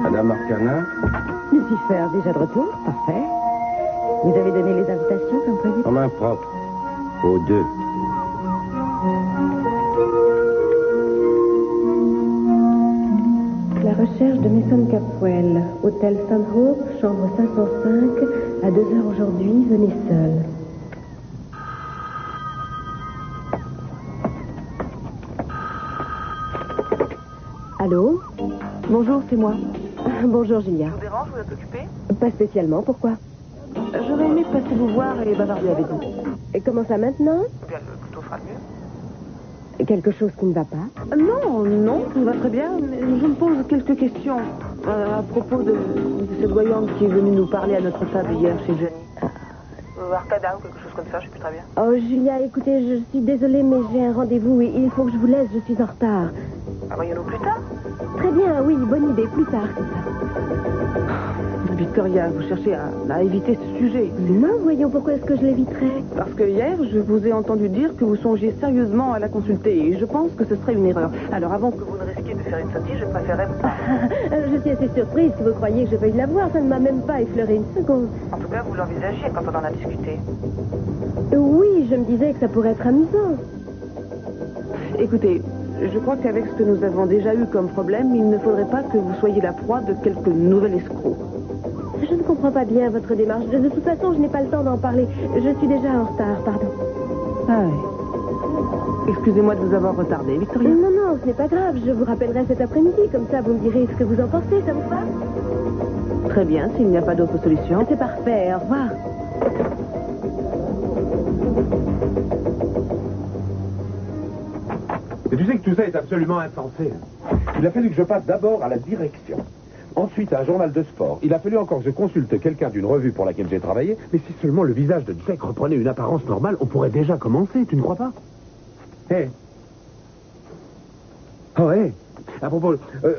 Madame Arcana? Lucifer, déjà de retour, parfait. Vous avez donné les invitations comme prévu? En main propre. Aux deux. La recherche de Mason Capwell, hôtel Stanhope, chambre 505, à 2h aujourd'hui, venez seul. Allô? Bonjour, c'est moi. Bonjour, Julia. Je vous dérange, vous êtes occupé? Pas spécialement, pourquoi? J'aurais aimé passer vous voir et bavarder avec vous. Et comment ça maintenant? Eh bien, le couteau fera mieux. Quelque chose qui ne va pas? Non, tout va très bien. Mais je me pose quelques questions à propos de cette voyante qui est venue nous parler à notre table hier chez Jenny. Arcada ou quelque chose comme ça, je sais plus très bien. Oh, Julia, écoutez, je suis désolée, mais j'ai un rendez-vous et il faut que je vous laisse, je suis en retard. Ah, voyons-nous plus tard. Très bien, oui, bonne idée, plus tard, c'est ça. Victoria, vous cherchez à éviter ce sujet. Non, voyons, pourquoi est-ce que je l'éviterais? Parce que hier, je vous ai entendu dire que vous songiez sérieusement à la consulter et je pense que ce serait une erreur. Alors, avant que vous ne risquiez de faire une sottise, je préférais vous... Je suis assez surprise que vous croyiez que je veuille la voir, ça ne m'a même pas effleuré une seconde. En tout cas, vous l'envisagiez quand on en a discuté. Oui, je me disais que ça pourrait être amusant. Écoutez, je crois qu'avec ce que nous avons déjà eu comme problème, il ne faudrait pas que vous soyez la proie de quelque nouvel escroc. Je ne comprends pas bien votre démarche. De toute façon, je n'ai pas le temps d'en parler. Je suis déjà en retard, pardon. Ah oui. Excusez-moi de vous avoir retardé, Victoria. Non, ce n'est pas grave. Je vous rappellerai cet après-midi. Comme ça, vous me direz ce que vous en pensez. Ça vous va? Très bien, s'il n'y a pas d'autre solution. C'est parfait. Au revoir. Mais tu sais que tout ça est absolument insensé. Il a fallu que je passe d'abord à la direction. Ensuite, à un journal de sport. Il a fallu encore que je consulte quelqu'un d'une revue pour laquelle j'ai travaillé. Mais si seulement le visage de Jack reprenait une apparence normale, on pourrait déjà commencer, tu ne crois pas? Hé. Oh, hé. À propos,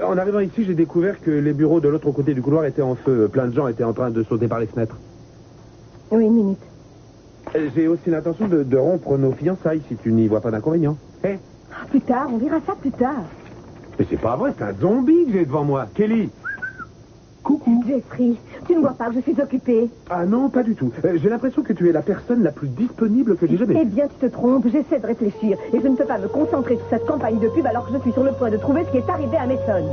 en arrivant ici, j'ai découvert que les bureaux de l'autre côté du couloir étaient en feu. Plein de gens étaient en train de sauter par les fenêtres. Oui, une minute. J'ai aussi l'intention de rompre nos fiançailles, si tu n'y vois pas d'inconvénient. Hé. Plus tard, on verra ça plus tard. Mais c'est pas vrai, c'est un zombie que j'ai devant moi. Kelly. Coucou. Jeffrey, tu ne vois pas que je suis occupée. Ah non, pas du tout. J'ai l'impression que tu es la personne la plus disponible que j'ai jamais vue. Eh bien, tu te trompes, j'essaie de réfléchir. Et je ne peux pas me concentrer sur cette campagne de pub alors que je suis sur le point de trouver ce qui est arrivé à Mason.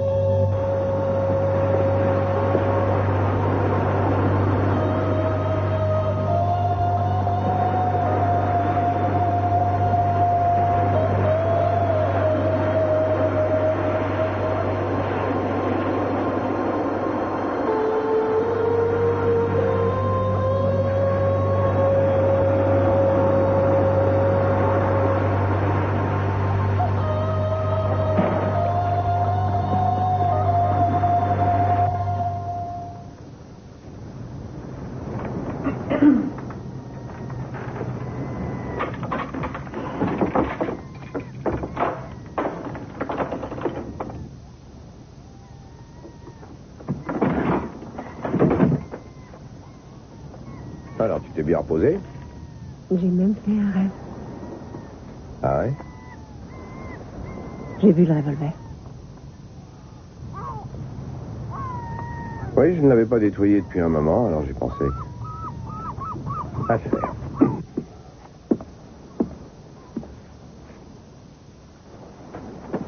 Alors, tu t'es bien reposé? J'ai même fait un rêve. Ah ouais? J'ai vu le revolver. Oui, je ne l'avais pas nettoyé depuis un moment, alors j'ai pensé à faire.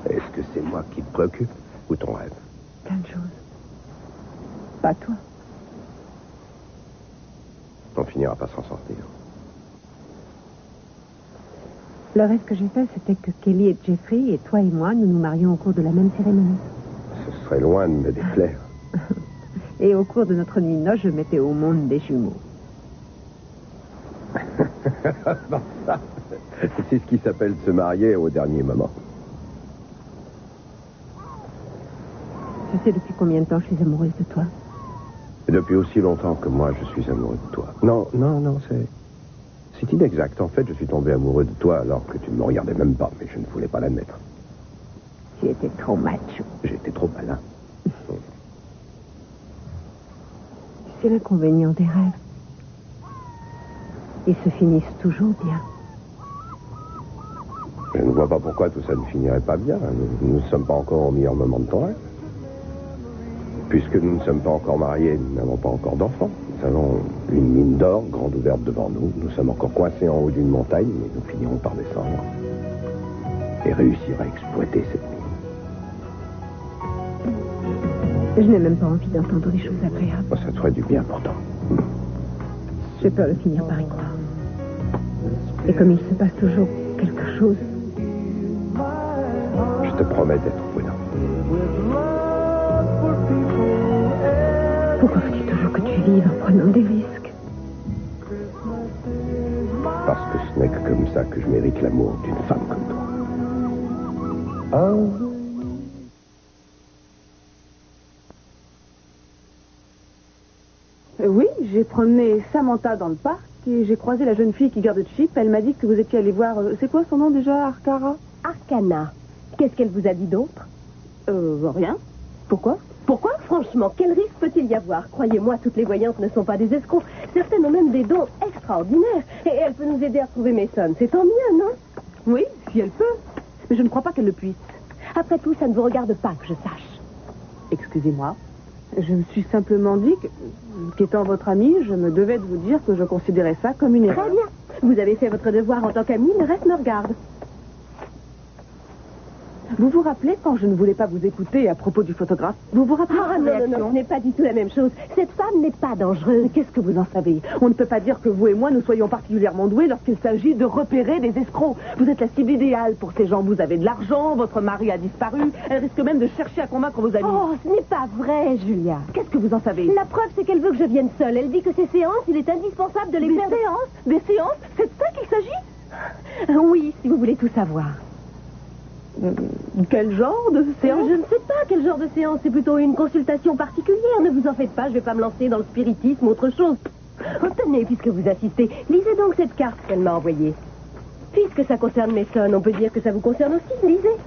Est-ce que c'est moi qui te préoccupe ou ton rêve? Plein de choses. Pas toi. On finira pas s'en sortir. Le rêve que j'ai fait, c'était que Kelly et Jeffrey, et toi et moi, nous nous marions au cours de la même cérémonie. Ce serait loin de me déplaire. Et au cours de notre nuit de noces, je mettais au monde des jumeaux. Non, ça, c'est ce qui s'appelle se marier au dernier moment. Tu sais depuis combien de temps je suis amoureuse de toi? Et depuis aussi longtemps que moi, je suis amoureux de toi. Non, c'est inexact. En fait, je suis tombé amoureux de toi alors que tu ne me regardais même pas, mais je ne voulais pas l'admettre. Tu étais trop macho. J'étais trop malin. C'est l'inconvénient des rêves. Ils se finissent toujours bien. Je ne vois pas pourquoi tout ça ne finirait pas bien. Nous ne sommes pas encore au meilleur moment de ton rêve. Puisque nous ne sommes pas encore mariés, nous n'avons pas encore d'enfants. Nous avons une mine d'or grande ouverte devant nous. Nous sommes encore coincés en haut d'une montagne, mais nous finirons par descendre et réussir à exploiter cette mine. Je n'ai même pas envie d'entendre des choses agréables. Oh, ça te ferait du bien pourtant. J'ai peur de finir par y croire. Et comme il se passe toujours quelque chose... Je te promets d'être prudent. Pourquoi faut-il toujours que tu vives en prenant des risques? Parce que ce n'est que comme ça que je mérite l'amour d'une femme comme toi. Oui, j'ai promené Samantha dans le parc et j'ai croisé la jeune fille qui garde Chip. Elle m'a dit que vous étiez allé voir... c'est quoi son nom déjà, Arcara? Arcana. Qu'est-ce qu'elle vous a dit d'autre? Rien. Pourquoi? Pourquoi? Franchement, quel risque peut-il y avoir? Croyez-moi, toutes les voyantes ne sont pas des escrocs. Certaines ont même des dons extraordinaires. Et elle peut nous aider à trouver Mason. C'est tant mieux, non? Oui, si elle peut. Mais je ne crois pas qu'elle le puisse. Après tout, ça ne vous regarde pas que je sache. Excusez-moi. Je me suis simplement dit qu'étant votre amie, je me devais de vous dire que je considérais ça comme une erreur. Très bien. Vous avez fait votre devoir en tant qu'amie, le reste me regarde. Vous vous rappelez quand je ne voulais pas vous écouter à propos du photographe? Vous vous rappelez Ah de cette non, réaction? ce n'est pas du tout la même chose. Cette femme n'est pas dangereuse. Mais qu'est-ce que vous en savez? On ne peut pas dire que vous et moi, nous soyons particulièrement doués lorsqu'il s'agit de repérer des escrocs. Vous êtes la cible idéale pour ces gens. Vous avez de l'argent, votre mari a disparu. Elle risque même de chercher à convaincre vos amis. Oh, ce n'est pas vrai, Julia. Qu'est-ce que vous en savez? La preuve, c'est qu'elle veut que je vienne seule. Elle dit que ces séances, il est indispensable de les Des faire... séances? Des séances? C'est de ça qu'il s'agit? Oui, si vous voulez tout savoir. Quel genre de séance? Je ne sais pas quel genre de séance. C'est plutôt une consultation particulière. Ne vous en faites pas, je ne vais pas me lancer dans le spiritisme ou autre chose. Oh, tenez, puisque vous assistez, lisez donc cette carte qu'elle m'a envoyée. Puisque ça concerne Mason, on peut dire que ça vous concerne aussi. Lisez.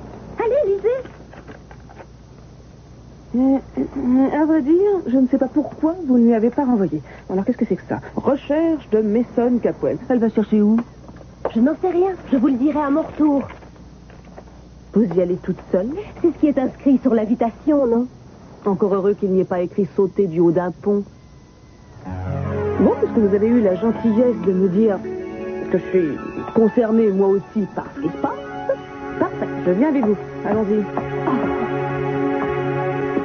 Allez, lisez. À vrai dire, je ne sais pas pourquoi vous ne lui avez pas renvoyé. Alors, qu'est-ce que c'est que ça? Recherche de Mason Capwell. Elle va chercher où? Je n'en sais rien. Je vous le dirai à mon retour. Vous y allez toute seule? C'est ce qui est inscrit sur l'invitation, non? Encore heureux qu'il n'y ait pas écrit sauter du haut d'un pont. Bon, puisque vous avez eu la gentillesse de me dire que je suis concernée, moi aussi, par ce qui se passe, parfait, je viens avec vous. Allons-y.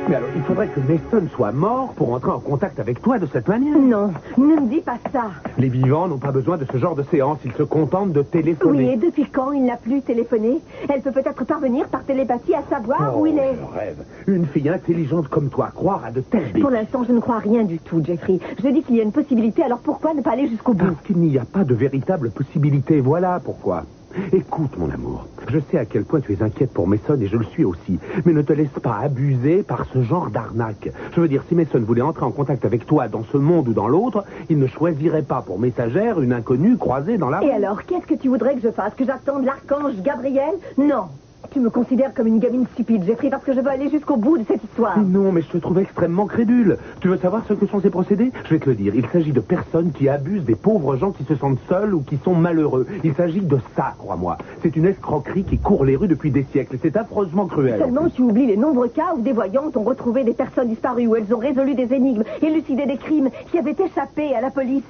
Mais alors, il faudrait que Mason soit mort pour entrer en contact avec toi de cette manière. Non, ne me dis pas ça. Les vivants n'ont pas besoin de ce genre de séance. Ils se contentent de téléphoner. Oui, et depuis quand il n'a plus téléphoné? Elle peut peut-être parvenir par télépathie à savoir où il est. Je rêve. Une fille intelligente comme toi, croire à de telles bêtises. Pour l'instant, je ne crois rien du tout, Jeffrey. Je dis qu'il y a une possibilité, alors pourquoi ne pas aller jusqu'au bout? Parce qu'il n'y a pas de véritable possibilité. Voilà pourquoi. Écoute, mon amour, je sais à quel point tu es inquiète pour Mason et je le suis aussi. Mais ne te laisse pas abuser par ce genre d'arnaque. Je veux dire, si Mason voulait entrer en contact avec toi dans ce monde ou dans l'autre, il ne choisirait pas pour messagère une inconnue croisée dans la rue. Et alors, qu'est-ce que tu voudrais que je fasse? Que j'attende l'archange Gabriel? Non. Tu me considères comme une gamine stupide, Jeffrey, parce que je veux aller jusqu'au bout de cette histoire. Non, mais je te trouve extrêmement crédule. Tu veux savoir ce que sont ces procédés? Je vais te le dire. Il s'agit de personnes qui abusent des pauvres gens qui se sentent seuls ou qui sont malheureux. Il s'agit de ça, crois-moi. C'est une escroquerie qui court les rues depuis des siècles. C'est affreusement cruel. Seulement, tu oublies les nombreux cas où des voyantes ont retrouvé des personnes disparues, où elles ont résolu des énigmes, élucidé des crimes qui avaient échappé à la police.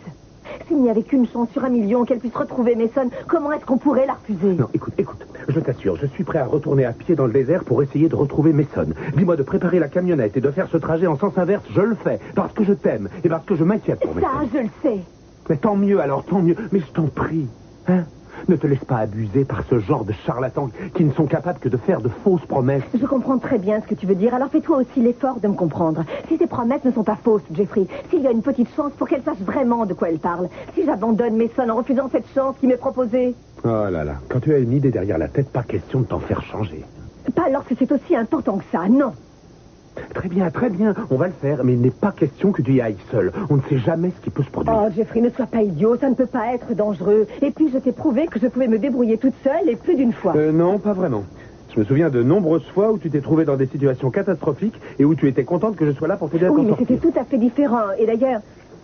S'il n'y avait qu'une chance sur 1 million qu'elle puisse retrouver Mason, comment est-ce qu'on pourrait la refuser? Non, écoute, je t'assure, je suis prêt à retourner à pied dans le désert pour essayer de retrouver Mason. Dis-moi de préparer la camionnette et de faire ce trajet en sens inverse, je le fais, parce que je t'aime et parce que je m'inquiète pour Mason. Ça, je le sais. Mais tant mieux alors, tant mieux, mais je t'en prie, hein? Ne te laisse pas abuser par ce genre de charlatans qui ne sont capables que de faire de fausses promesses. Je comprends très bien ce que tu veux dire, alors fais-toi aussi l'effort de me comprendre. Si ces promesses ne sont pas fausses, Jeffrey, s'il y a une petite chance pour qu'elle sache vraiment de quoi elle parle, si j'abandonne Mason en refusant cette chance qui m'est proposée... Oh là là, quand tu as une idée derrière la tête, pas question de t'en faire changer. Pas lorsque c'est aussi important que ça, non. Très bien, on va le faire, mais il n'est pas question que tu y ailles seul. On ne sait jamais ce qui peut se produire. Oh, Jeffrey, ne sois pas idiot, ça ne peut pas être dangereux. Et puis, je t'ai prouvé que je pouvais me débrouiller toute seule et plus d'une fois. Non, pas vraiment. Je me souviens de nombreuses fois où tu t'es trouvé dans des situations catastrophiques et où tu étais contente que je sois là pour t'aider à t'en Oui, mais sortir. c'était tout à fait différent. Et d'ailleurs,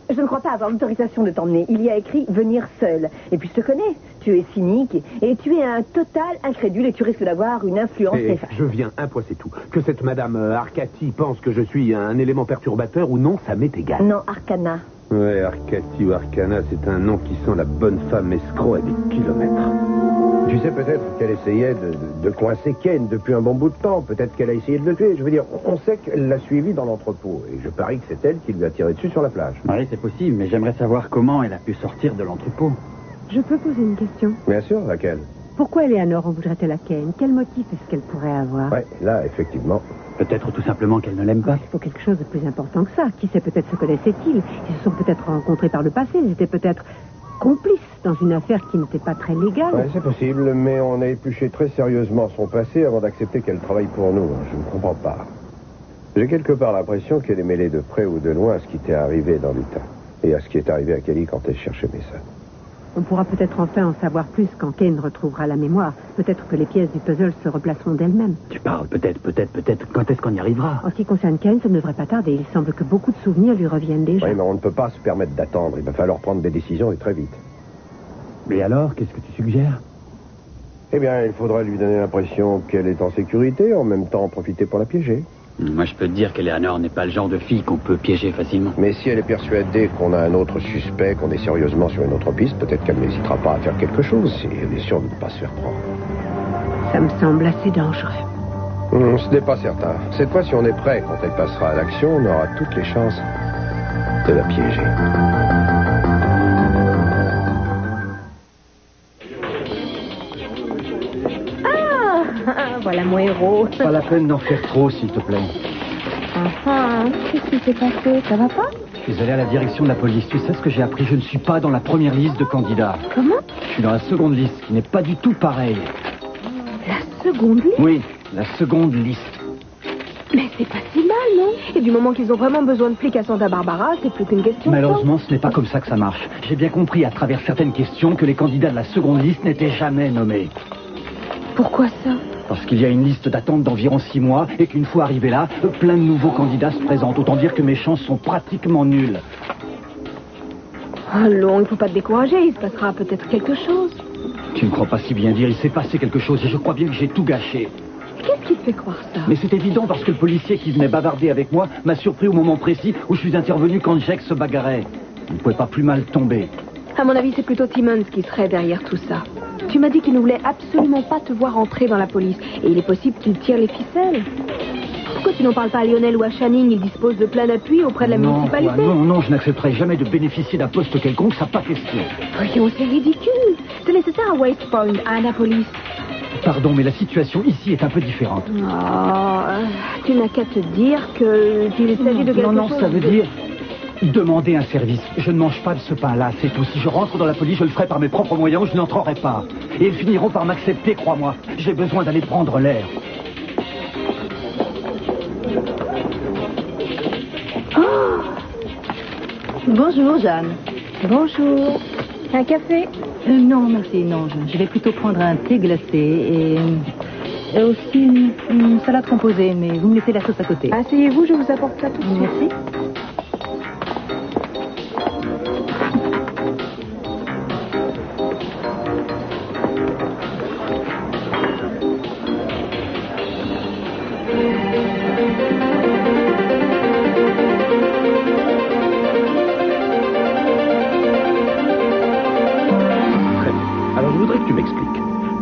Je ne crois pas avoir l'autorisation de t'emmener. Il y a écrit venir seul. Et puis je te connais. Tu es cynique et tu es un total incrédule et tu risques d'avoir une influence néfaste. Je viens, un point c'est tout. Que cette madame Arcati pense que je suis un élément perturbateur ou non, ça m'est égal. Non, Arcana. Ouais, Arcati ou Arcana, c'est un nom qui sent la bonne femme escroc à des kilomètres. Tu sais peut-être qu'elle essayait de coincer Ken depuis un bon bout de temps. Peut-être qu'elle a essayé de le tuer. Je veux dire, on sait qu'elle l'a suivi dans l'entrepôt. Et je parie que c'est elle qui lui a tiré dessus sur la plage. Oui, c'est possible, mais j'aimerais savoir comment elle a pu sortir de l'entrepôt. Je peux poser une question? Bien sûr, laquelle? Pourquoi Eleanor en voudrait-elle à Ken? Quel motif est-ce qu'elle pourrait avoir? Ouais, là, effectivement. Peut-être tout simplement qu'elle ne l'aime pas. Il faut quelque chose de plus important que ça. Qui sait, peut-être se connaissaient-ils. Ils se sont peut-être rencontrés par le passé. Ils étaient peut-être complices dans une affaire qui n'était pas très légale. Ouais, c'est possible, mais on a épluché très sérieusement son passé avant d'accepter qu'elle travaille pour nous. Je ne comprends pas. J'ai quelque part l'impression qu'elle est mêlée de près ou de loin à ce qui t'est arrivé dans l'Utah. Et à ce qui est arrivé à Kelly quand elle cherchait Mason. On pourra peut-être enfin en savoir plus quand Ken retrouvera la mémoire. Peut-être que les pièces du puzzle se replaceront d'elles-mêmes. Tu parles peut-être. Quand est-ce qu'on y arrivera? En ce qui concerne Ken, ça ne devrait pas tarder. Il semble que beaucoup de souvenirs lui reviennent déjà. Oui, mais on ne peut pas se permettre d'attendre. Il va falloir prendre des décisions et très vite. Et alors, qu'est-ce que tu suggères? Eh bien, il faudra lui donner l'impression qu'elle est en sécurité, en même temps en profiter pour la piéger. Moi, je peux te dire qu'Eleanor n'est pas le genre de fille qu'on peut piéger facilement. Mais si elle est persuadée qu'on a un autre suspect, qu'on est sérieusement sur une autre piste, peut-être qu'elle n'hésitera pas à faire quelque chose, si elle est sûre de ne pas se faire prendre. Ça me semble assez dangereux. Ce n'est pas certain. Cette fois, si on est prêt, quand elle passera à l'action, on aura toutes les chances de la piéger. Voilà mon héros. Pas la peine d'en faire trop, s'il te plaît. Qu'est-ce qui s'est passé? Ça va pas? Je suis allé à la direction de la police. Tu sais ce que j'ai appris? Je ne suis pas dans la première liste de candidats. Comment? Je suis dans la seconde liste, qui n'est pas du tout pareille. La seconde liste? Oui, la seconde liste. Mais c'est pas si mal, non? Et du moment qu'ils ont vraiment besoin de flics à Santa Barbara, c'est plus qu'une question de temps. Malheureusement, ce n'est pas comme ça que ça marche. J'ai bien compris à travers certaines questions que les candidats de la seconde liste n'étaient jamais nommés. Pourquoi ça? Parce qu'il y a une liste d'attente d'environ 6 mois et qu'une fois arrivé là, plein de nouveaux candidats se présentent. Autant dire que mes chances sont pratiquement nulles. Allons, il ne faut pas te décourager, il se passera peut-être quelque chose. Tu ne crois pas si bien dire, il s'est passé quelque chose et je crois bien que j'ai tout gâché. Qu'est-ce qui te fait croire ça? Mais c'est évident parce que le policier qui venait bavarder avec moi m'a surpris au moment précis où je suis intervenu quand Jake se bagarrait. Il ne pouvait pas plus mal tomber. À mon avis, c'est plutôt Timmons qui serait derrière tout ça. Tu m'as dit qu'il ne voulait absolument pas te voir entrer dans la police. Et il est possible qu'il tire les ficelles. Pourquoi tu n'en parles pas à Lionel ou à Channing? Ils disposent de plein d'appui auprès de la municipalité. Non, je n'accepterai jamais de bénéficier d'un poste quelconque, ça pas question. Voyons, c'est ridicule. C'est nécessaire à West Point, à Annapolis. Pardon, mais la situation ici est un peu différente. Oh, tu n'as qu'à te dire qu'il s'agit de quelque chose... Non, ça veut dire... Demander un service. Je ne mange pas de ce pain-là, c'est tout. Si je rentre dans la police, je le ferai par mes propres moyens ou je n'entrerai pas. Et ils finiront par m'accepter, crois-moi. J'ai besoin d'aller prendre l'air. Oh! Bonjour, Jeanne. Bonjour. Un café? Non, merci, non. Je vais plutôt prendre un thé glacé et aussi une salade composée, mais vous me laissez la sauce à côté. Asseyez-vous, je vous apporte ça tout de suite. Merci.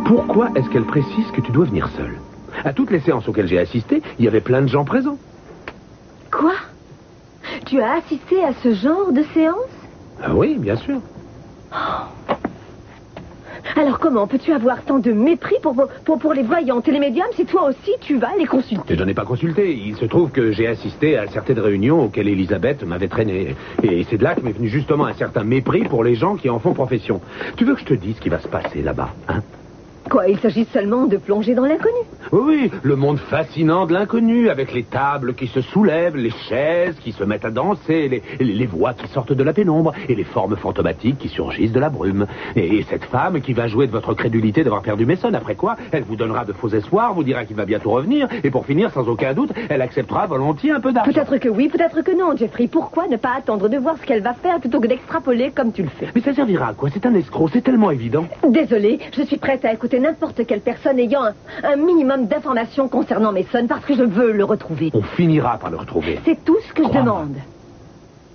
Pourquoi est-ce qu'elle précise que tu dois venir seule? À toutes les séances auxquelles j'ai assisté, il y avait plein de gens présents. Quoi? Tu as assisté à ce genre de séance? Ah oui, bien sûr. Oh. Alors comment peux-tu avoir tant de mépris pour les voyantes et les médiums si toi aussi tu vas les consulter? Je n'en ai pas consulté. Il se trouve que j'ai assisté à certaines réunions auxquelles Elisabeth m'avait traîné. Et c'est de là que m'est venu justement un certain mépris pour les gens qui en font profession. Tu veux que je te dise ce qui va se passer là-bas, hein? Quoi, il s'agit seulement de plonger dans l'inconnu. Oui, le monde fascinant de l'inconnu, avec les tables qui se soulèvent, les chaises qui se mettent à danser, les voix qui sortent de la pénombre, et les formes fantomatiques qui surgissent de la brume. Et cette femme qui va jouer de votre crédulité d'avoir perdu Mason, après quoi, elle vous donnera de faux espoirs, vous dira qu'il va bientôt revenir, et pour finir, sans aucun doute, elle acceptera volontiers un peu d'argent. Peut-être que oui, peut-être que non, Jeffrey. Pourquoi ne pas attendre de voir ce qu'elle va faire plutôt que d'extrapoler comme tu le fais? Mais ça servira à quoi? C'est un escroc, c'est tellement évident. Désolée, je suis prête à écouter n'importe quelle personne ayant un minimum d'informations concernant Mason parce que je veux le retrouver. On finira par le retrouver. C'est tout ce que je demande.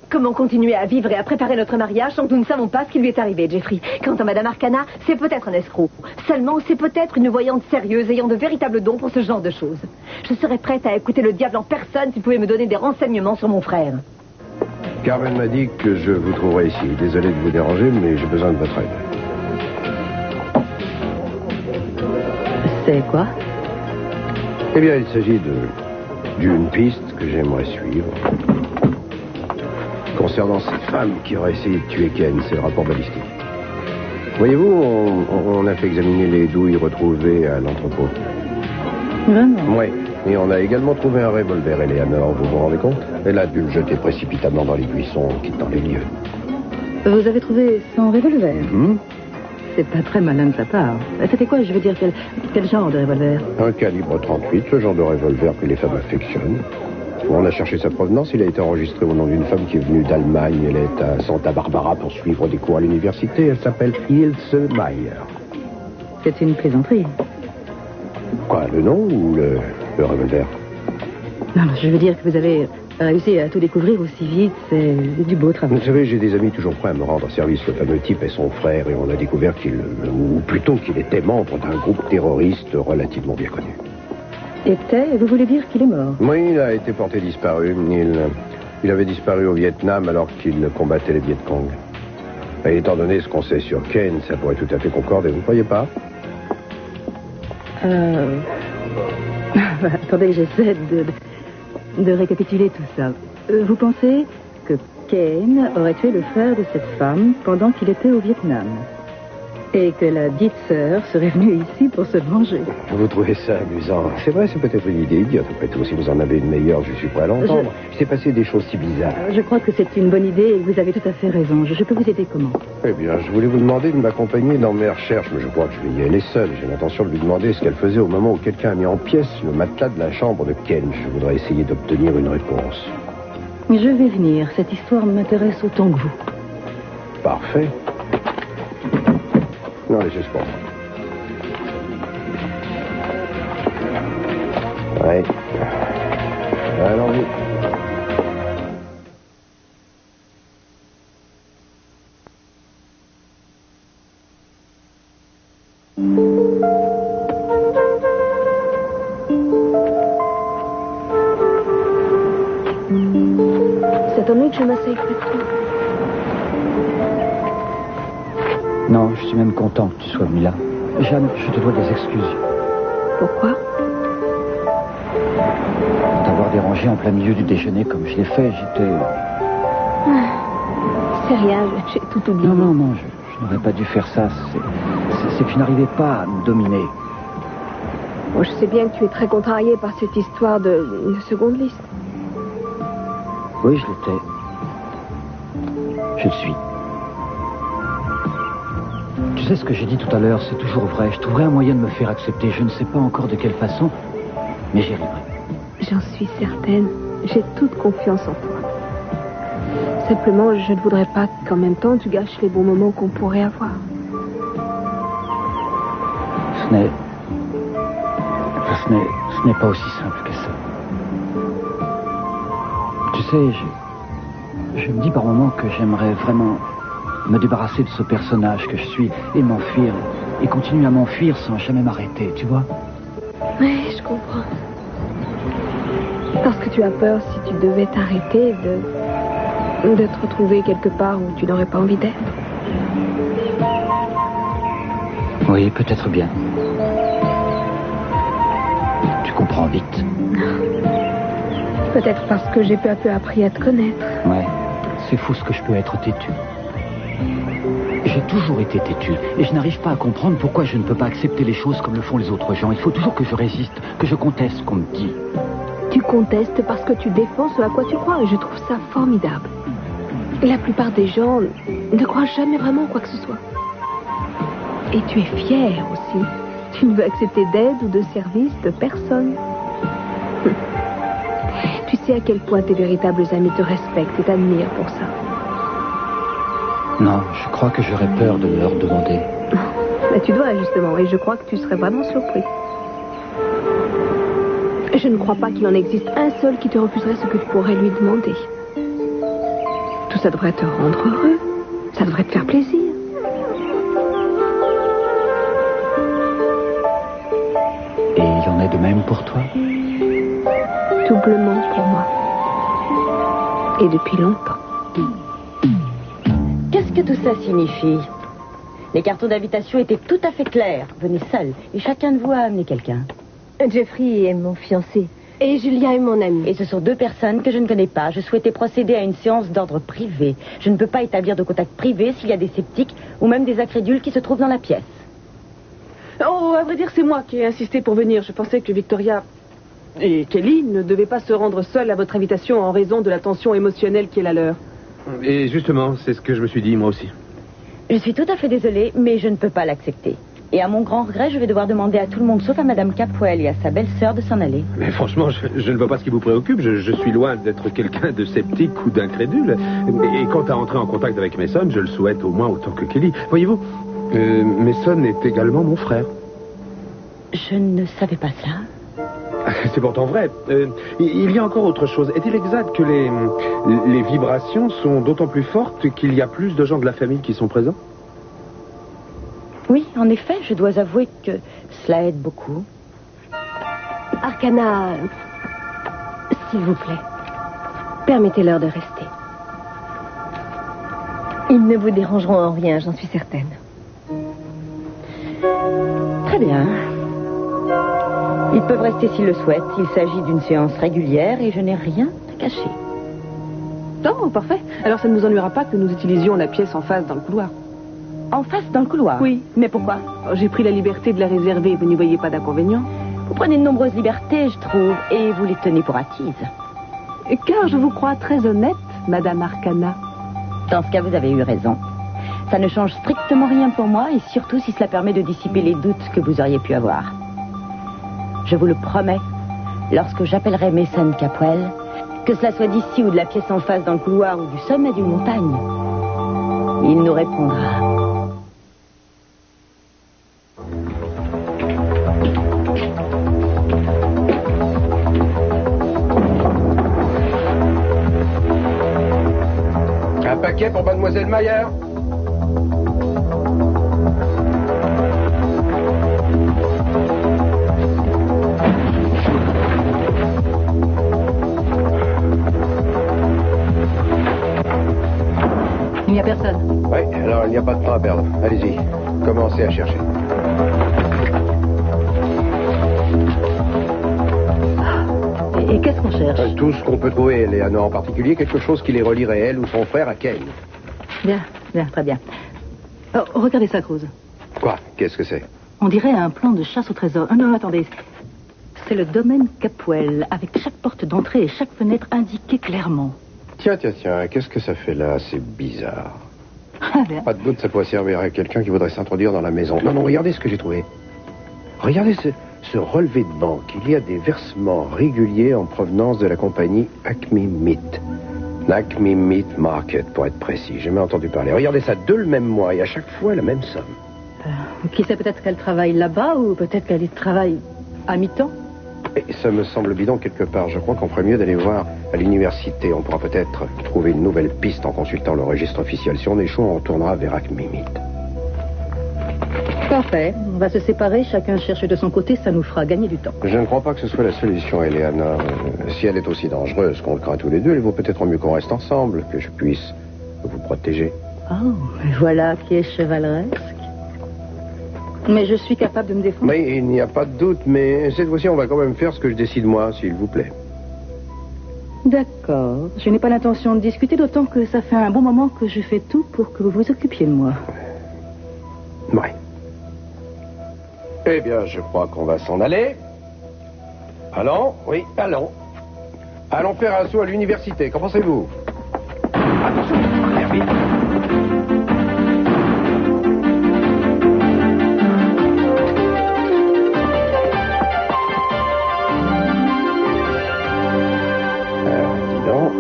Comment continuer à vivre et à préparer notre mariage tant que nous ne savons pas ce qui lui est arrivé, Jeffrey? Quant à Madame Arcana, c'est peut-être un escroc. Seulement, c'est peut-être une voyante sérieuse ayant de véritables dons pour ce genre de choses. Je serais prête à écouter le diable en personne s'il pouvait me donner des renseignements sur mon frère. Carmen m'a dit que je vous trouverais ici. Désolé de vous déranger, mais j'ai besoin de votre aide. C'est quoi? Eh bien, il s'agit d'une piste que j'aimerais suivre. Concernant cette femme qui aurait essayé de tuer Ken, c'est le rapport balistique. Voyez-vous, on a fait examiner les douilles retrouvées à l'entrepôt. Vraiment? Oui, et on a également trouvé un revolver, Eleanor, vous vous rendez compte? Elle a dû le jeter précipitamment dans les buissons en quittant les lieux. Vous avez trouvé son revolver? Hmm? C'est pas très malin de sa part. C'était quoi, je veux dire, quel genre de revolver? Un calibre 38, le genre de revolver que les femmes affectionnent. On a cherché sa provenance, il a été enregistré au nom d'une femme qui est venue d'Allemagne. Elle est à Santa Barbara pour suivre des cours à l'université. Elle s'appelle Ilse Meyer. C'est une plaisanterie. Quoi, le nom ou le revolver? Non, je veux dire que vous avez réussi à tout découvrir aussi vite. C'est du beau travail. Vous savez, j'ai des amis toujours prêts à me rendre service. Le fameux type est son frère et on a découvert ou plutôt qu'il était membre d'un groupe terroriste relativement bien connu. Vous voulez dire qu'il est mort? Oui, il a été porté disparu. Il avait disparu au Vietnam alors qu'il combattait les Viet Cong. Et étant donné ce qu'on sait sur Ken, ça pourrait tout à fait concorder, vous ne croyez pas? Attendez, j'essaie de récapituler tout ça. Vous pensez que Ken aurait tué le frère de cette femme pendant qu'il était au Vietnam? Et que la dite sœur serait venue ici pour se venger? Vous trouvez ça amusant? C'est vrai, c'est peut-être une idée idiote. Après tout, si vous en avez une meilleure, je suis prêt à l'entendre. Il s'est passé des choses si bizarres. Je crois que c'est une bonne idée et vous avez tout à fait raison. Je peux vous aider comment? Eh bien, je voulais vous demander de m'accompagner dans mes recherches, mais je crois que je vais y aller seul. J'ai l'intention de lui demander ce qu'elle faisait au moment où quelqu'un a mis en pièces le matelas de la chambre de Ken. Je voudrais essayer d'obtenir une réponse. Je vais venir. Cette histoire m'intéresse autant que vous. Parfait. Non, les suspens. Ouais. Allons-y. Ça t'ennuie que je m'asseye plus tôt? Non, je suis même content que tu sois venu là. Jeanne, je te dois des excuses. Pourquoi? Pour t'avoir dérangé en plein milieu du déjeuner comme je l'ai fait, j'étais... C'est rien, j'ai tout oublié. Non, je n'aurais pas dû faire ça. C'est que je n'arrivais pas à me dominer. Bon, je sais bien que tu es très contrarié par cette histoire de seconde liste. Oui, je l'étais. Je le suis. Tu sais ce que j'ai dit tout à l'heure, c'est toujours vrai. Je trouverai un moyen de me faire accepter. Je ne sais pas encore de quelle façon, mais j'y arriverai. J'en suis certaine. J'ai toute confiance en toi. Simplement, je ne voudrais pas qu'en même temps tu gâches les bons moments qu'on pourrait avoir. Ce n'est pas aussi simple que ça. Tu sais, je me dis par moments que j'aimerais vraiment me débarrasser de ce personnage que je suis et m'enfuir et continuer à m'enfuir sans jamais m'arrêter, tu vois? Oui, je comprends. Parce que tu as peur, si tu devais t'arrêter, de te retrouver quelque part où tu n'aurais pas envie d'être. Oui, peut-être bien. Tu comprends vite. Peut-être parce que j'ai peu à peu appris à te connaître. Ouais, c'est fou ce que je peux être têtu. J'ai toujours été têtu et je n'arrive pas à comprendre pourquoi je ne peux pas accepter les choses comme le font les autres gens. Il faut toujours que je résiste, que je conteste ce qu'on me dit. Tu contestes parce que tu défends ce à quoi tu crois et je trouve ça formidable. La plupart des gens ne croient jamais vraiment quoi que ce soit. Et tu es fier aussi. Tu ne veux accepter d'aide ou de service de personne. Tu sais à quel point tes véritables amis te respectent et t'admirent pour ça. Non, je crois que j'aurais peur de leur demander. Mais tu dois, justement, et je crois que tu serais vraiment surpris. Je ne crois pas qu'il en existe un seul qui te refuserait ce que tu pourrais lui demander. Tout ça devrait te rendre heureux. Ça devrait te faire plaisir. Et il y en a de même pour toi? Doublement pour moi. Et depuis longtemps. Qu'est-ce que tout ça signifie? Les cartons d'invitation étaient tout à fait clairs. Venez seul. Et chacun de vous a amené quelqu'un. Jeffrey est mon fiancé. Et Julia est mon amie. Et ce sont deux personnes que je ne connais pas. Je souhaitais procéder à une séance d'ordre privé. Je ne peux pas établir de contact privé s'il y a des sceptiques ou même des incrédules qui se trouvent dans la pièce. Oh, à vrai dire, c'est moi qui ai insisté pour venir. Je pensais que Victoria et Kelly ne devaient pas se rendre seules à votre invitation en raison de la tension émotionnelle qui est la leur. Et justement, c'est ce que je me suis dit, moi aussi. Je suis tout à fait désolée, mais je ne peux pas l'accepter. Et à mon grand regret, je vais devoir demander à tout le monde, sauf à Madame Capwell et à sa belle-sœur, de s'en aller. Mais franchement, je ne vois pas ce qui vous préoccupe. Je suis loin d'être quelqu'un de sceptique ou d'incrédule. Et quant à entrer en contact avec Mason, je le souhaite au moins autant que Kelly. Voyez-vous, Mason est également mon frère. Je ne savais pas cela. C'est pourtant vrai. Il y a encore autre chose. Est-il exact que les vibrations sont d'autant plus fortes qu'il y a plus de gens de la famille qui sont présents? Oui, en effet, je dois avouer que cela aide beaucoup. Arcana, s'il vous plaît, permettez-leur de rester. Ils ne vous dérangeront en rien, j'en suis certaine. Très bien. Ils peuvent rester s'ils le souhaitent. Il s'agit d'une séance régulière et je n'ai rien à cacher. Oh, parfait. Alors ça ne nous ennuiera pas que nous utilisions la pièce en face dans le couloir. En face dans le couloir? Oui. Mais pourquoi? J'ai pris la liberté de la réserver. Vous n'y voyez pas d'inconvénient? Vous prenez de nombreuses libertés, je trouve, et vous les tenez pour acquises. Car je vous crois très honnête, Madame Arcana. Dans ce cas, vous avez eu raison. Ça ne change strictement rien pour moi, et surtout si cela permet de dissiper les doutes que vous auriez pu avoir. Je vous le promets, lorsque j'appellerai Mason Capwell, que cela soit d'ici ou de la pièce en face dans le couloir ou du sommet d'une montagne, il nous répondra. Un paquet pour Mademoiselle Mayer. Il n'y a personne. Oui, alors il n'y a pas de temps à perdre. Allez-y, commencez à chercher. Et qu'est-ce qu'on cherche? Tout ce qu'on peut trouver, Eleanor, en particulier quelque chose qui les relierait, elle ou son frère, à Kane. Bien, bien, très bien. Oh, regardez ça, Cruz. Quoi? Qu'est-ce que c'est? On dirait un plan de chasse au trésor. Ah non, attendez. C'est le domaine Capwell, avec chaque porte d'entrée et chaque fenêtre indiquée clairement. Tiens, qu'est-ce que ça fait là? C'est bizarre. Ah bien. Pas de doute, ça pourrait servir à quelqu'un qui voudrait s'introduire dans la maison. Non, regardez ce que j'ai trouvé. Regardez ce relevé de banque. Il y a des versements réguliers en provenance de la compagnie Acme Meat. Acme Meat Market, pour être précis. J'ai jamais entendu parler. Regardez ça, 2 le même mois et à chaque fois la même somme. Qui sait, peut-être qu'elle travaille là-bas ou peut-être qu'elle y travaille à mi-temps. Et ça me semble bidon quelque part. Je crois qu'on ferait mieux d'aller voir à l'université. On pourra peut-être trouver une nouvelle piste en consultant le registre officiel. Si on échoue, on retournera vers Acme Meat. Parfait. On va se séparer, chacun cherche de son côté, ça nous fera gagner du temps. Je ne crois pas que ce soit la solution, Eleanor. Si elle est aussi dangereuse qu'on le craint tous les deux, il vaut peut-être mieux qu'on reste ensemble, que je puisse vous protéger. Oh, voilà qui est chevaleresque. Mais je suis capable de me défendre. Mais il n'y a pas de doute, mais cette fois-ci, on va quand même faire ce que je décide moi, s'il vous plaît. D'accord. Je n'ai pas l'intention de discuter, d'autant que ça fait un bon moment que je fais tout pour que vous vous occupiez de moi. Oui. Eh bien, je crois qu'on va s'en aller. Allons, oui, allons. Allons faire un saut à l'université, qu'en pensez-vous? Attention, très vite. Dis donc.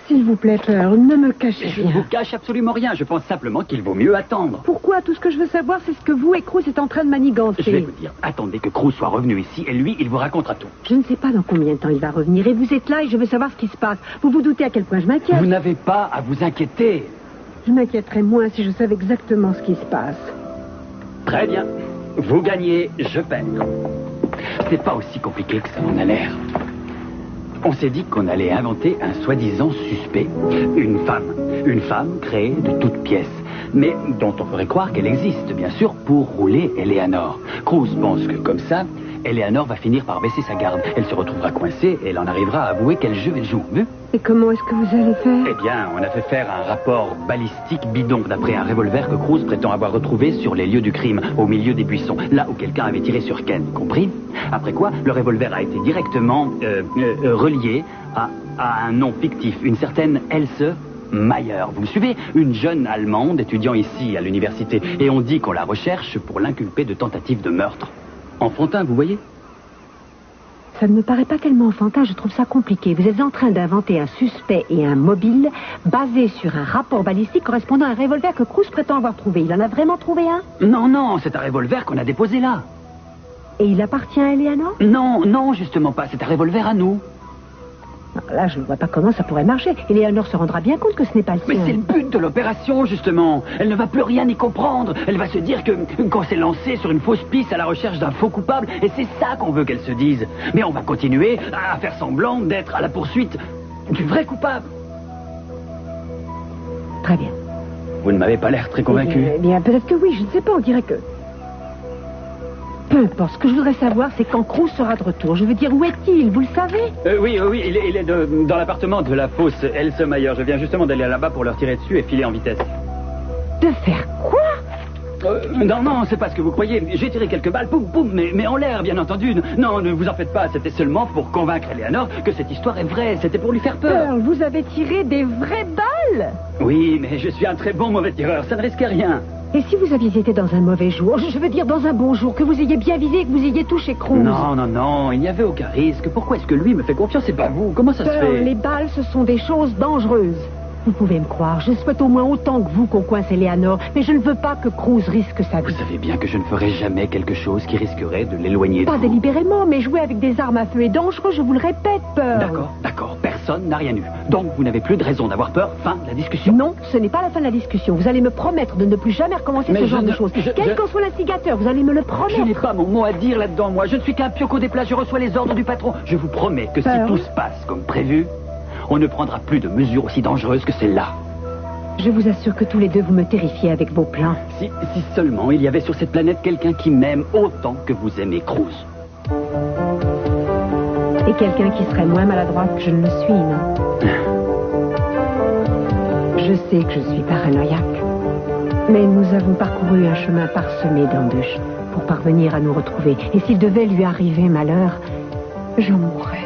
S'il vous plaît, Pearl, ne me cachez Je ne rien. vous cache absolument rien. Je pense simplement qu'il vaut mieux attendre. Pourquoi? Tout ce que je veux savoir, c'est ce que vous et Cruz êtes en train de manigancer. Je vais vous dire, attendez que Cruz soit revenu ici et lui, il vous racontera tout. Je ne sais pas dans combien de temps il va revenir. Et vous êtes là et je veux savoir ce qui se passe. Vous vous doutez à quel point je m'inquiète? Vous n'avez pas à vous inquiéter. Je m'inquiéterais moins si je savais exactement ce qui se passe. Très bien. Vous gagnez, je perds. C'est pas aussi compliqué que ça en a l'air. On s'est dit qu'on allait inventer un soi-disant suspect. Une femme. Une femme créée de toutes pièces. Mais dont on ferait croire qu'elle existe, bien sûr, pour rouler Eleanor. Cruz pense que comme ça, Eleanor va finir par baisser sa garde. Elle se retrouvera coincée et elle en arrivera à avouer quel jeu elle joue. Vu? Et comment est-ce que vous allez faire? Eh bien, on a fait faire un rapport balistique bidon d'après un revolver que Cruz prétend avoir retrouvé sur les lieux du crime, au milieu des buissons, là où quelqu'un avait tiré sur Ken, compris? Après quoi, le revolver a été directement relié à un nom fictif, une certaine Else Mayer. Vous me suivez? Une jeune Allemande étudiant ici à l'université. Et on dit qu'on la recherche pour l'inculper de tentative de meurtre. Enfantin, vous voyez? Ça ne me paraît pas tellement enfantin, je trouve ça compliqué. Vous êtes en train d'inventer un suspect et un mobile basé sur un rapport balistique correspondant à un revolver que Cruz prétend avoir trouvé. Il en a vraiment trouvé un? Non, non, c'est un revolver qu'on a déposé là. Et il appartient à Eleanor? Non, non, justement pas. C'est un revolver à nous. Là, je ne vois pas comment ça pourrait marcher. Eleanor se rendra bien compte que ce n'est pas le Mais sien. c'est le but de l'opération, justement. Elle ne va plus rien y comprendre. Elle va se dire qu'on s'est lancé sur une fausse piste à la recherche d'un faux coupable, et c'est ça qu'on veut qu'elle se dise. Mais on va continuer à faire semblant d'être à la poursuite du vrai coupable. Très bien. Vous ne m'avez pas l'air très convaincu. Eh bien, peut-être que oui, je ne sais pas, on dirait que... Peu importe, ce que je voudrais savoir, c'est quand Cruz sera de retour. Je veux dire, où est-il? Vous le savez? Oui, il est dans l'appartement de la fausse Else Mayer. Je viens justement d'aller là-bas pour leur tirer dessus et filer en vitesse. De faire quoi? Non, c'est pas ce que vous croyez. J'ai tiré quelques balles, poum, poum, mais en l'air, bien entendu. Non, ne vous en faites pas. C'était seulement pour convaincre Eleanor que cette histoire est vraie. C'était pour lui faire peur. Pearl, vous avez tiré des vraies balles? Oui, mais je suis un très bon mauvais tireur. Ça ne risque rien. Et si vous aviez été dans un mauvais jour, je veux dire dans un bon jour, que vous ayez bien visé et que vous ayez touché Cruz? Non, il n'y avait aucun risque. Pourquoi est-ce que lui me fait confiance et pas vous? Comment ça se fait? Les balles, ce sont des choses dangereuses. Vous pouvez me croire, je souhaite au moins autant que vous qu'on coince Eleanor, mais je ne veux pas que Cruz risque sa vie. Vous savez bien que je ne ferai jamais quelque chose qui risquerait de l'éloigner de Pas vous. délibérément, mais jouer avec des armes à feu est dangereux, je vous le répète, Pearl. D'accord. Personne n'a rien eu. Donc vous n'avez plus de raison d'avoir peur. Fin de la discussion. Non, ce n'est pas la fin de la discussion. Vous allez me promettre de ne plus jamais recommencer Mais ce je genre ne- de choses. Quel qu'en soit l'instigateur, vous allez me le promettre. Je n'ai pas mon mot à dire là-dedans, moi. Je ne suis qu'un pioco des plages. Je reçois les ordres du patron. Je vous promets que si Pearl. tout se passe comme prévu, on ne prendra plus de mesures aussi dangereuses que celle-là. Je vous assure que tous les deux, vous me terrifiez avec vos plans. Si seulement il y avait sur cette planète quelqu'un qui m'aime autant que vous aimez Cruz. Et quelqu'un qui serait moins maladroit que je ne le suis, non? Je sais que je suis paranoïaque. Mais nous avons parcouru un chemin parsemé d'embûches pour parvenir à nous retrouver. Et s'il devait lui arriver malheur, j'en mourrais.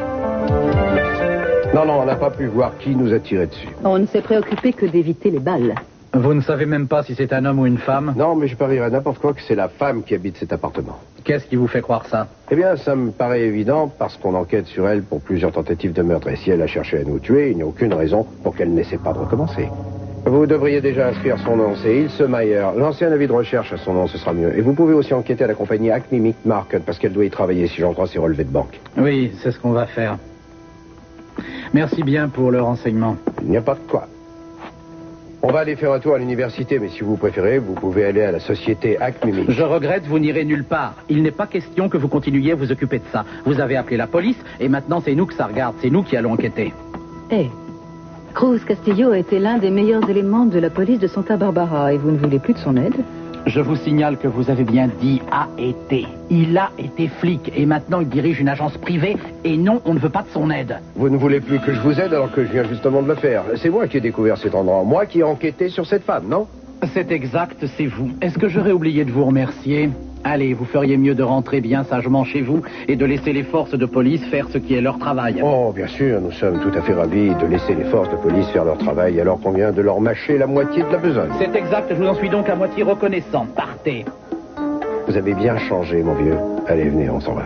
Non, on n'a pas pu voir qui nous a tiré dessus. On ne s'est préoccupé que d'éviter les balles. Vous ne savez même pas si c'est un homme ou une femme? Non, mais je parierais n'importe quoi que c'est la femme qui habite cet appartement. Qu'est-ce qui vous fait croire ça? Eh bien, ça me paraît évident parce qu'on enquête sur elle pour plusieurs tentatives de meurtre. Et si elle a cherché à nous tuer, il n'y a aucune raison pour qu'elle n'essaie pas de recommencer. Vous devriez déjà inscrire son nom, c'est Ilse Mayer. Lancez un avis de recherche à son nom, ce sera mieux. Et vous pouvez aussi enquêter à la compagnie Acme Market parce qu'elle doit y travailler si j'en crois ses relevés de banque. Oui, c'est ce qu'on va faire. Merci bien pour le renseignement. Il n'y a pas de quoi. On va aller faire un tour à l'université, mais si vous préférez, vous pouvez aller à la société Acme. Je regrette, vous n'irez nulle part. Il n'est pas question que vous continuiez à vous occuper de ça. Vous avez appelé la police, et maintenant c'est nous que ça regarde. C'est nous qui allons enquêter. Cruz Castillo a été l'un des meilleurs éléments de la police de Santa Barbara, et vous ne voulez plus de son aide? Je vous signale que vous avez bien dit a été. Il a été flic et maintenant il dirige une agence privée et non, on ne veut pas de son aide. Vous ne voulez plus que je vous aide alors que je viens justement de le faire. C'est moi qui ai découvert cet endroit. Moi qui ai enquêté sur cette femme, non? C'est exact, c'est vous. Est-ce que j'aurais oublié de vous remercier? Allez, vous feriez mieux de rentrer bien sagement chez vous et de laisser les forces de police faire ce qui est leur travail. Oh, bien sûr, nous sommes tout à fait ravis de laisser les forces de police faire leur travail alors qu'on vient de leur mâcher la moitié de la besogne. C'est exact, je vous en suis donc à moitié reconnaissant. Partez. Vous avez bien changé, mon vieux. Allez, venez, on s'en va.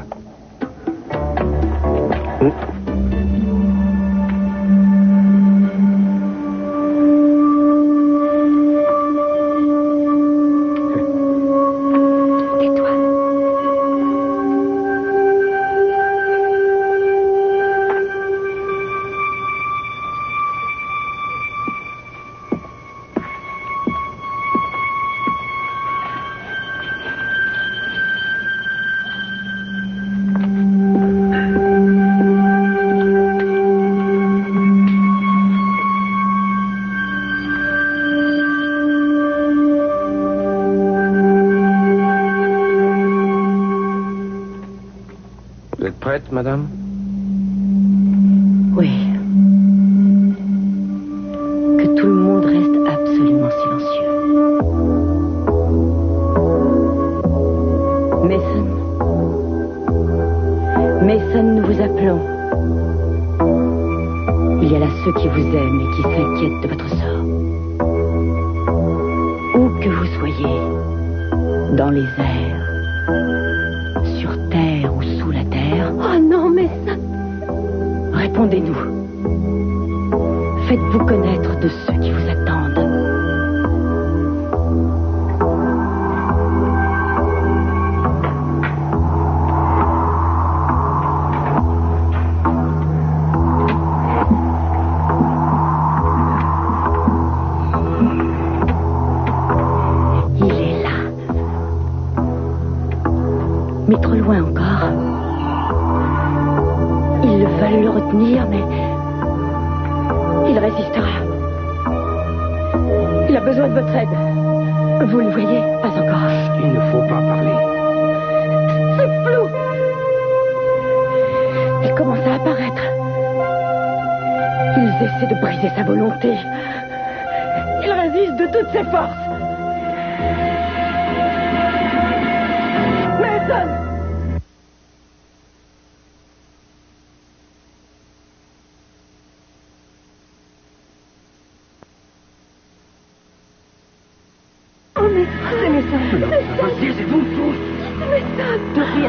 Vous êtes prête, madame? Oui. Que tout le monde reste absolument silencieux. Mason. Mason, nous vous appelons. Il y a là ceux qui vous aiment et qui s'inquiètent de votre sort. Où que vous soyez, dans les airs, sur terre ou sous la terre. Oh non, mais ça... Répondez-nous. Faites-vous connaître de ceux qui vous attendent. Il est là. Mais trop loin encore. Ils veulent le retenir, mais il résistera. Il a besoin de votre aide. Vous le voyez? Pas encore. Il ne faut pas parler. C'est flou. Il commence à apparaître. Ils essaient de briser sa volonté. Il résiste de toutes ses forces. Mason!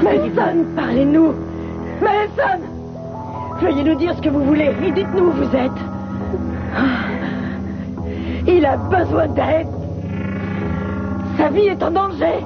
Mason, parlez-nous. Mason, veuillez nous dire ce que vous voulez et dites-nous où vous êtes. Il a besoin d'aide. Sa vie est en danger.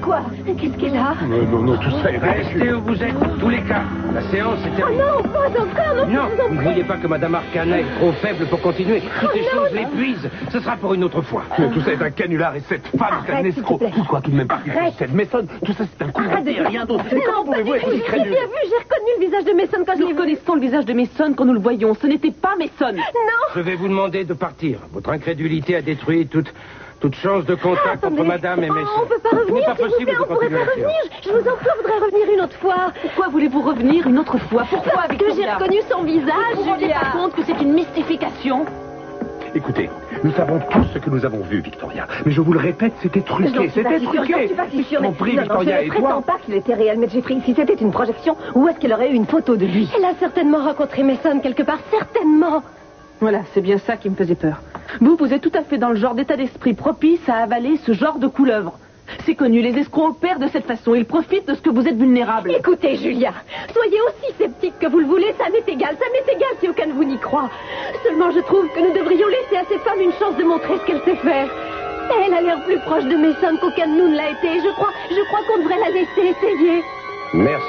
Quoi? Qu'est-ce qu'elle a? Non, tout ça est Restez où vous êtes, dans tous les cas. La séance est Oh terminée. non, pas encore, non, Non, vous ne voyez pas que Madame Arcana est trop faible pour continuer. Toutes ces choses l'épuisent. Ce sera pour une autre fois. Mais tout ça est un canular et cette femme est un Arrête, s'il te escroc. plaît. Vous croyez tout de même pas que Arrête. cette Mason, tout ça c'est un coup de Arrête de et rien d'autre. Mais Non, comment pas pouvez-vous du être tout. aussi J'ai crédule? bien vu, j'ai reconnu le visage de Mason quand je Nous l'ai vu. reconnaissons le visage de Mason quand nous le voyons. Ce n'était pas Mason. Non. Je vais vous demander de partir. Votre incrédulité a détruit toute chance de contact entre Attendez. Madame et Oh, Mason. on peut pas Il n'est revenir, pas s'il vous possible plaît, de on pourrait continuer pas la revenir. séance. Je vous en prie, on voudrait revenir une autre fois. Pourquoi voulez-vous revenir une autre fois? Pourquoi, Parce que j'ai Victoria? reconnu son visage, Vous vous rendez Julia. pas compte que c'est une mystification? Écoutez, nous savons tous ce que nous avons vu, Victoria. Mais je vous le répète, c'était truqué. C'était truqué. Je suis pas si sûre. Je t'en prie, Non, Victoria, je et ne prétends toi? pas qu'il était réel, mais Jeffrey, si c'était une projection, où est-ce qu'elle aurait eu une photo de lui? Elle a certainement rencontré Mason quelque part, certainement. Voilà, c'est bien ça qui me faisait peur. Vous êtes tout à fait dans le genre d'état d'esprit propice à avaler ce genre de couleuvre. C'est connu, les escrocs opèrent de cette façon. Ils profitent de ce que vous êtes vulnérable. Écoutez, Julia, soyez aussi sceptique que vous le voulez, ça m'est égal si aucun de vous n'y croit. Seulement, je trouve que nous devrions laisser à cette femme une chance de montrer ce qu'elle sait faire. Elle a l'air plus proche de Mason qu'aucun de nous ne l'a été. Je crois qu'on devrait la laisser essayer. Merci.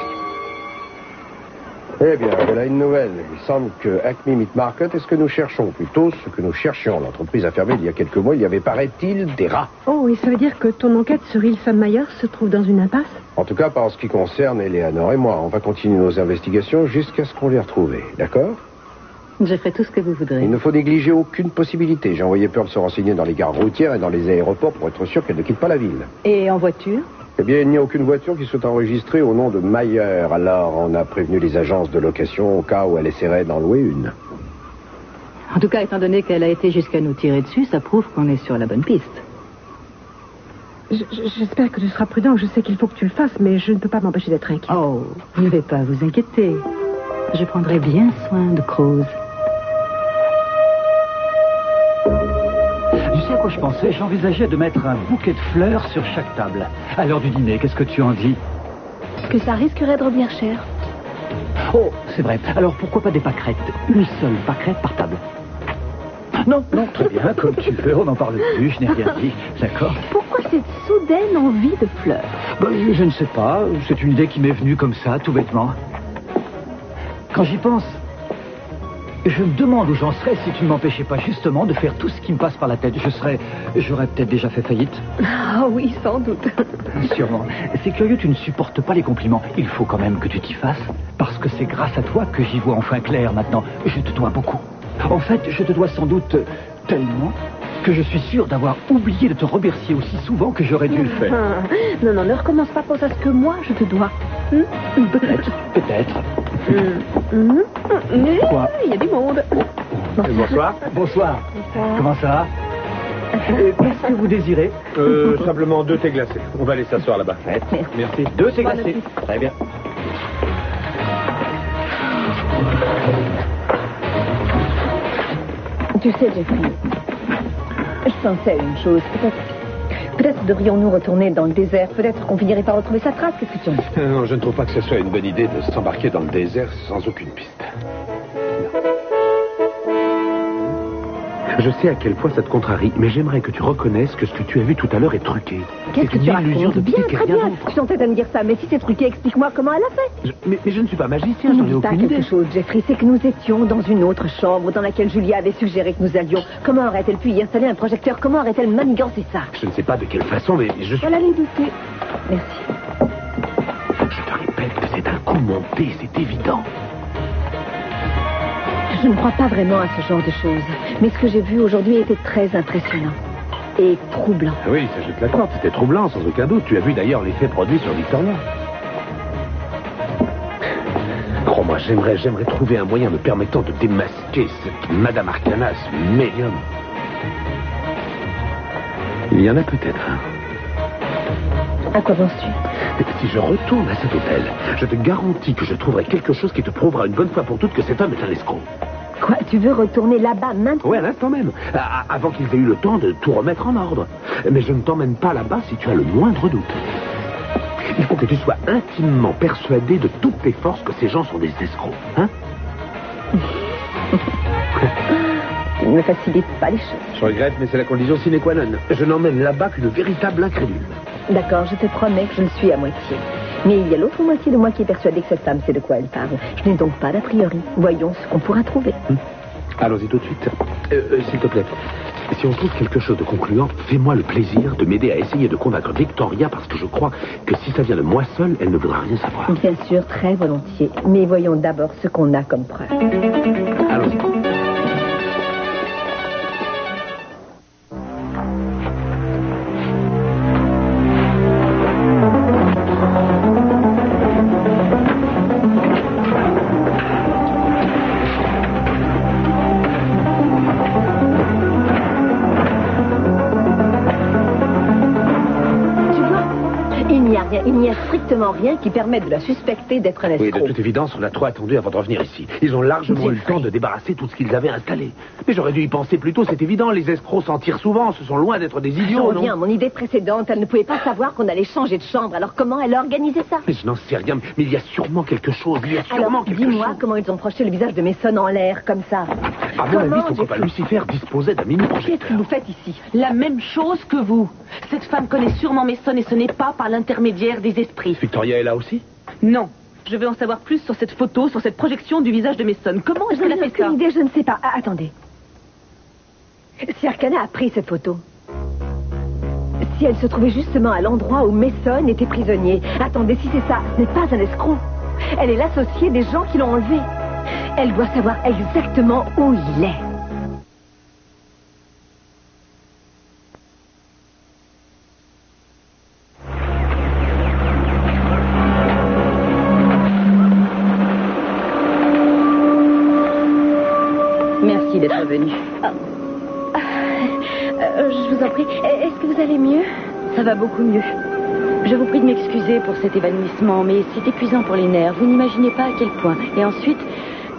Eh bien, voilà une nouvelle. Il semble que Acme Meat Market est ce que nous cherchons, plutôt ce que nous cherchions. L'entreprise a fermé il y a quelques mois. Il y avait, paraît-il, des rats. Oh, et ça veut dire que ton enquête sur Ilsa Myers se trouve dans une impasse? En tout cas, pas en ce qui concerne Eleanor et moi. On va continuer nos investigations jusqu'à ce qu'on les retrouve. D'accord? Je ferai tout ce que vous voudrez. Il ne faut négliger aucune possibilité. J'ai envoyé Pearl se renseigner dans les gares routières et dans les aéroports pour être sûr qu'elle ne quitte pas la ville. Et en voiture? Eh bien, il n'y a aucune voiture qui soit enregistrée au nom de Mayer. Alors, on a prévenu les agences de location au cas où elle essaierait d'en louer une. En tout cas, étant donné qu'elle a été jusqu'à nous tirer dessus, ça prouve qu'on est sur la bonne piste. J'espère que tu seras prudent. Je sais qu'il faut que tu le fasses, mais je ne peux pas m'empêcher d'être inquiet. Oh, vous ne devez pas vous inquiéter. Je prendrai bien soin de Cruz. Tu sais à quoi je pensais? J'envisageais de mettre un bouquet de fleurs sur chaque table. À l'heure du dîner, qu'est-ce que tu en dis? Que ça risquerait de revenir cher. Oh, c'est vrai. Alors pourquoi pas des pâquerettes? Une seule pâquerette par table. Non, très bien, comme tu veux, on n'en parle plus, je n'ai rien dit, d'accord? Pourquoi cette soudaine envie de fleurs? Je ne sais pas, c'est une idée qui m'est venue comme ça, tout bêtement. Quand j'y pense, je me demande où j'en serais si tu ne m'empêchais pas justement de faire tout ce qui me passe par la tête. J'aurais peut-être déjà fait faillite. Ah oui, sans doute. Sûrement. C'est curieux, tu ne supportes pas les compliments. Il faut quand même que tu t'y fasses, parce que c'est grâce à toi que j'y vois enfin clair maintenant. Je te dois beaucoup. En fait, je te dois sans doute tellement que je suis sûr d'avoir oublié de te remercier aussi souvent que j'aurais dû le faire. Non, ne recommence pas pour ça, ce que moi je te dois. Peut-être. Quoi? Il y a du monde. Bonsoir. Bonsoir. Comment ça va? Qu'est-ce que vous désirez? Simplement 2 thés glacés. On va aller s'asseoir là-bas. Merci. 2 thés glacés. Très bien. Tu sais, Jeffrey, je pensais à une chose. Peut-être devrions-nous retourner dans le désert. Peut-être qu'on finirait par retrouver sa trace. Qu'est-ce que tu en dis? Non, je ne trouve pas que ce soit une bonne idée de s'embarquer dans le désert sans aucune piste. Je sais à quel point ça te contrarie, mais j'aimerais que tu reconnaisses que ce que tu as vu tout à l'heure est truqué. Qu'est-ce que tu racontes? Bien, très bien. Je suis en train de me dire ça, mais si c'est truqué, explique-moi comment elle a fait. Mais je ne suis pas magicien, j'en ai aucune idée. Quelque chose, Jeffrey, c'est que nous étions dans une autre chambre dans laquelle Julia avait suggéré que nous allions. Comment aurait-elle pu y installer un projecteur? Comment aurait-elle manigancé ça? Je ne sais pas de quelle façon, mais je suis... Elle allait douter. Merci. Je te répète que c'est un coup monté, c'est évident. Je ne crois pas vraiment à ce genre de choses. Mais ce que j'ai vu aujourd'hui était très impressionnant. Et troublant. Oui, ça je te l'accorde, c'était troublant, sans aucun doute. Tu as vu d'ailleurs l'effet produit sur Victoria. Crois-moi, j'aimerais trouver un moyen me permettant de démasquer cette Madame Arcana, ce médium. Il y en a peut-être un. À quoi penses-tu? Si je retourne à cet hôtel, je te garantis que je trouverai quelque chose qui te prouvera une bonne fois pour toutes que cet homme est un escroc. Quoi? Tu veux retourner là-bas maintenant? Oui, à l'instant même. Avant qu'ils aient eu le temps de tout remettre en ordre. Mais je ne t'emmène pas là-bas si tu as le moindre doute. Il faut que tu sois intimement persuadé de toutes tes forces que ces gens sont des escrocs. Hein? Tu ne me facilites pas les choses. Je regrette, mais c'est la condition sine qua non. Je n'emmène là-bas qu'une véritable incrédule. D'accord, je te promets que je le suis à moitié. Mais il y a l'autre moitié de moi qui est persuadée que cette femme sait de quoi elle parle. Je n'ai donc pas d'a priori. Voyons ce qu'on pourra trouver. Allons-y tout de suite. S'il te plaît, si on trouve quelque chose de concluant, fais-moi le plaisir de m'aider à essayer de convaincre Victoria, parce que je crois que si ça vient de moi seul, elle ne voudra rien savoir. Bien sûr, très volontiers. Mais voyons d'abord ce qu'on a comme preuve. Allons-y. Il n'y a strictement rien qui permette de la suspecter d'être un escroc. Oui, de toute évidence, on a trop attendu avant de revenir ici. Ils ont largement eu le temps de débarrasser tout ce qu'ils avaient installé. Mais j'aurais dû y penser plus tôt, c'est évident. Les escrocs s'en tirent souvent, ce sont loin d'être des idiots, Je reviens à mon idée précédente. Elle ne pouvait pas savoir qu'on allait changer de chambre. Alors comment elle a organisé ça? Mais je n'en sais rien, mais il y a sûrement quelque chose. Alors, dis-moi comment ils ont projeté le visage de Mason en l'air, comme ça. À mon avis, son copain Lucifer disposait d'un mini-projecteur. Qu'est-ce que vous faites ici? La même chose que vous. Cette femme connaît sûrement Mason et ce n'est pas par l'intermédiaire des esprits. Victoria est là aussi? Non. Je veux en savoir plus sur cette photo, sur cette projection du visage de Mason. Comment est-ce qu'elle a fait ça? Aucune idée, je ne sais pas. Attendez. Si Arcana a pris cette photo, si elle se trouvait justement à l'endroit où Mason était prisonnier, attendez, si c'est ça, ce n'est pas un escroc. Elle est l'associée des gens qui l'ont enlevé. Elle doit savoir exactement où il est. Merci d'être venu. Je vous en prie. Est-ce que vous allez mieux? Ça va beaucoup mieux. Je vous prie de m'excuser pour cet évanouissement, mais c'est épuisant pour les nerfs. Vous n'imaginez pas à quel point. Et ensuite,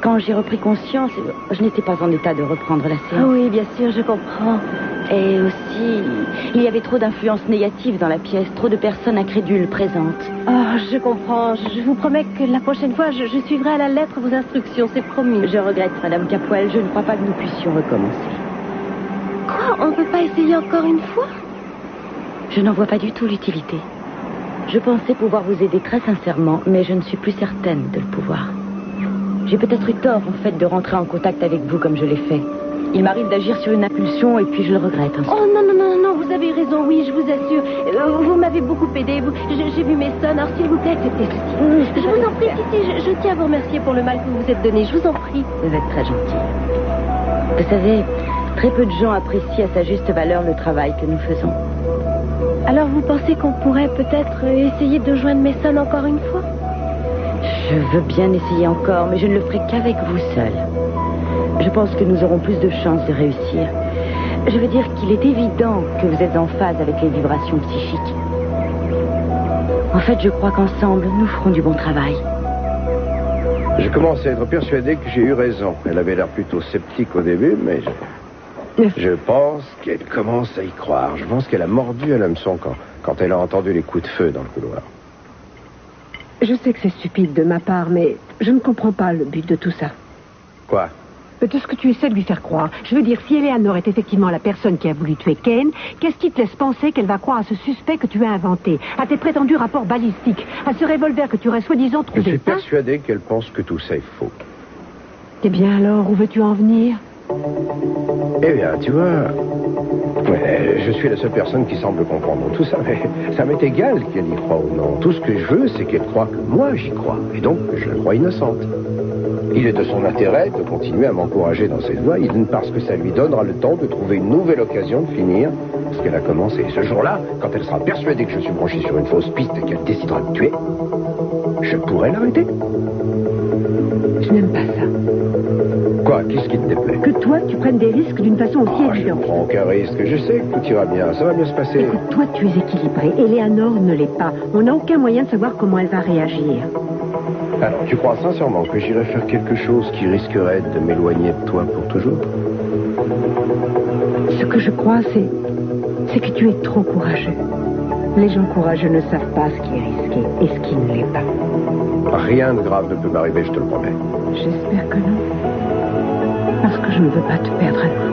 quand j'ai repris conscience, je n'étais pas en état de reprendre la séance. Oui, bien sûr, je comprends. Et aussi, il y avait trop d'influences négatives dans la pièce, trop de personnes incrédules présentes. Oh, je comprends. Je vous promets que la prochaine fois, je suivrai à la lettre vos instructions, c'est promis. Je regrette, Madame Capoel, je ne crois pas que nous puissions recommencer. Quoi? On ne peut pas essayer encore une fois? Je n'en vois pas du tout l'utilité. Je pensais pouvoir vous aider très sincèrement, mais je ne suis plus certaine de le pouvoir. J'ai peut-être eu tort, en fait, de rentrer en contact avec vous comme je l'ai fait. Il m'arrive d'agir sur une impulsion et puis je le regrette. Oh non, vous avez raison, oui, je vous assure. Vous m'avez beaucoup aidé. J'ai vu mes sons, alors s'il vous plaît, acceptez ceci. Je vous en prie, je tiens à vous remercier pour le mal que vous vous êtes donné, je vous en prie. Vous êtes très gentil. Vous savez, très peu de gens apprécient à sa juste valeur le travail que nous faisons. Alors vous pensez qu'on pourrait peut-être essayer de joindre mes sons encore une fois? Je veux bien essayer encore, mais je ne le ferai qu'avec vous seul. Je pense que nous aurons plus de chances de réussir. Je veux dire qu'il est évident que vous êtes en phase avec les vibrations psychiques. En fait, je crois qu'ensemble, nous ferons du bon travail. Je commence à être persuadé que j'ai eu raison. Elle avait l'air plutôt sceptique au début, mais je pense qu'elle commence à y croire. Je pense qu'elle a mordu à l'hameçon quand elle a entendu les coups de feu dans le couloir. Je sais que c'est stupide de ma part, mais je ne comprends pas le but de tout ça. Quoi? De ce que tu essaies de lui faire croire. Je veux dire, si Eleanor est effectivement la personne qui a voulu tuer Ken, qu'est-ce qui te laisse penser qu'elle va croire à ce suspect que tu as inventé, à tes prétendus rapports balistiques, à ce revolver que tu aurais soi-disant trouvé? Je suis persuadé qu'elle pense que tout ça est faux. Eh bien alors, où veux-tu en venir? Eh bien, tu vois, je suis la seule personne qui semble comprendre tout ça, mais ça m'est égal qu'elle y croie ou non. Tout ce que je veux, c'est qu'elle croie que moi j'y crois, et donc je la crois innocente. Il est de son intérêt de continuer à m'encourager dans cette voie, parce que ça lui donnera le temps de trouver une nouvelle occasion de finir ce qu'elle a commencé. Ce jour-là, quand elle sera persuadée que je suis branché sur une fausse piste et qu'elle décidera de me tuer, je pourrai l'arrêter. Je n'aime pas ça. Quoi? Qu'est-ce qui te déplaît? Que toi, tu prennes des risques d'une façon aussi évidente. Je ne prends aucun risque. Je sais que tout ira bien. Ça va bien se passer. Écoute, toi, tu es équilibré. Eleanor ne l'est pas. On n'a aucun moyen de savoir comment elle va réagir. Alors, tu crois sincèrement que j'irai faire quelque chose qui risquerait de m'éloigner de toi pour toujours? Ce que je crois, c'est que tu es trop courageux. Les gens courageux ne savent pas ce qui est risqué et ce qui ne l'est pas. Rien de grave ne peut m'arriver, je te le promets. J'espère que non. Parce que je ne veux pas te perdre à nouveau.